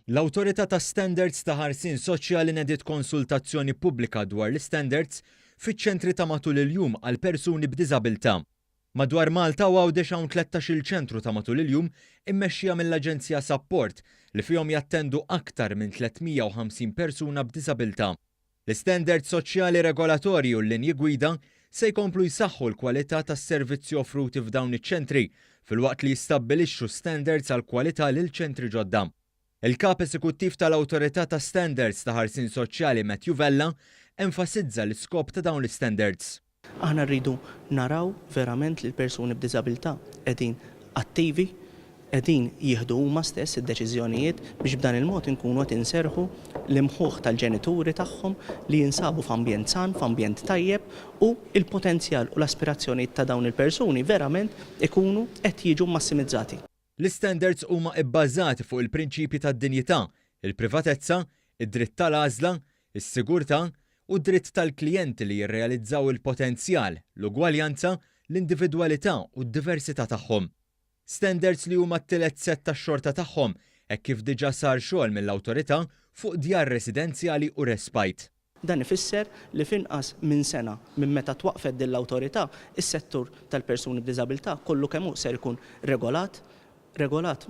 L-Awtorità ta' Standards ta' ħarsien soċjali nediet konsultazzjoni pubblika dwar l-standards fiċ-ċentri ta' matul il-jum għal persuni b'diżabilità. Madwar Malta għawdex hawn 13-il ċentru ta' matul il-jum immexxija mill-Aġenzija Support li fihom jattendu aktar minn 350 persuna b'diżabilità. L-standards soċjali regolatorji u l-linji gwida se jkomplu jsaħħu l-kwalità tas-servizzi offruti f'dawn iċ-ċentri filwaqt li jistabbilixxu standards għal kwalità lil ċentri ġodda. Il-kap eżekuttiv tal-Awtorità ta' Standards ta' ħarsien soċjali Matthew Vella enfasizza l-iskop ta' dawn l-standards. Aħna rridu naraw verament li l-persuni b'diżabilità qegħdin attivi, qegħdin jieħdu huma stess id-deċiżjonijiet biex b'dan il-mod inkunu qed inserħu l-imħuħ tal-ġenituri tagħhom li jinsabu f'ambjent san, f'ambjent tajjeb u l-potenzjal u l-aspirazzjonijiet ta' dawn il-persuni verament ikunu qed jiġu massimizzati. L-standards huma bbażati fuq il-prinċipji tad-dinjità, il-privatezza, id-dritt tal-għażla, is-sigurtà u d-dritt tal-klijenti li jirrealizzaw il-potenzjal, l-ugwaljanza, l-individwalità u d-diversità tagħhom. Standards li huma t-tielet set tax-xorta tagħhom hekk kif diġà sar xogħol mill-awtorità fuq djar residenzjali u respite. Dan ifisser li finqas minn sena minn meta twaqfet din l-awtorità, is-settur tal-persuni b'diżabilità kollu kemm hu ser ikun regolat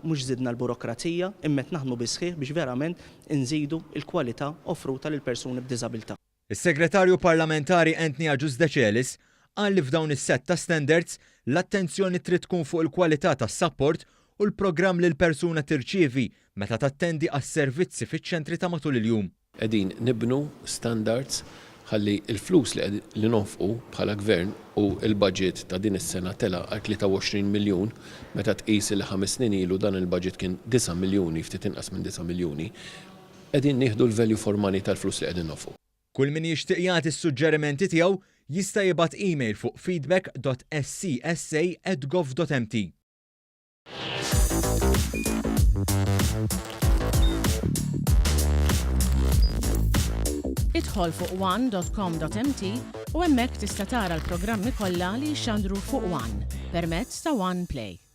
mhux żidna l-burokrazija imma qed naħdmu bisħieħ biex verament inżidu l-kwalità offruta lil persuni b'diżabilità. Is-Segretarju Parlamentari Anthony Agius Decelis qal li f'dawn is-set ta' standards l-attenzjoni trid tkun fuq il-kwalità tas-support u l-programm li l-persuna tirċievi meta tattendi għas-servizzi fiċ-ċentri ta' matul il-jum. Qegħdin nibnu standards ħalli il-flus li nonfqu bħala gvern u il-budget ta' din is-sena tela għal 23 miljun meta tqis il 5 snin ilu dan il-budget kien 9 miljuni ftit inqas minn 9 miljuni. Qegħdin nieħdu l-value for money tal-flus li qegħdin nonfqu. Kull min jixtieq jagħti s-suġġerimenti tiegħu jista' jibgħat email fuq feedback.scsa@gov.mt. Idħol fuq one.com.mt u hemmhekk tista' tara l-programmi kollha li jxandru fuq One permezz ta' One Play.